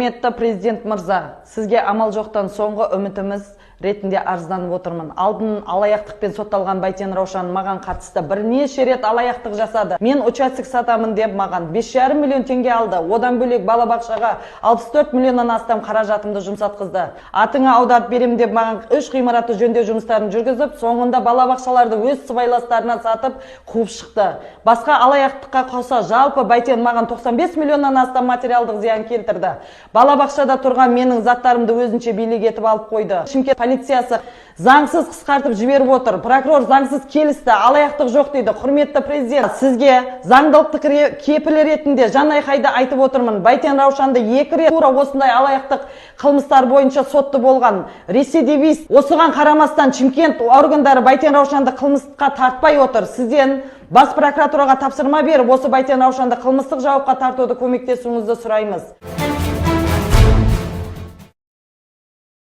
Құрметті президент мырза, сізге амал жоқтан соңғы үмітіміз ретінде арызданып отырмын. Алдын алаяқтықпен сотталған Байтен Раушан маған қатысты бірнеше рет алаяқтық жасады. Мен участок сатамын деп маған 5,5 миллион теңге алды. Одан бөлек балабақшаға 64 миллионнан астам қаражатымды жұмсатқызды. Атыңа аударып беремін деп маған 3 ғимаратты жөндеу жұмыстарын жүргізіп, соңында балабақшаларды өз сыбайластарына сатып қуып шықты. Басқа алаяқтыққа қоса жалпы Байтен маған 95 миллионнан астам материалдық зиян келтірді. Балабақшада тұрған менің заттарымды өзінше билік етіп алып қойды. Шымкент полициясы заңсыз қысқартып жіберіп отыр. Прокурор заңсыз келісті, алаяқтық жоқ дейді. Құрметті президент, сізге заңдылықтың кепілі ретінде жанайқайда айтып отырмын. Байтен Раушанды 2 рет тура осындай алаяқтық қылмыстар бойынша сотты болған рецидивист. Осыған қарамастан Шымкент органдары Байтен Раушанды қылмысқа тартпай отыр. Сізден бас прокуратураға тапсырма беріп, осы Байтен Раушанды қылмыстық жауапқа тартуды көмектесуіңізді сұраймыз.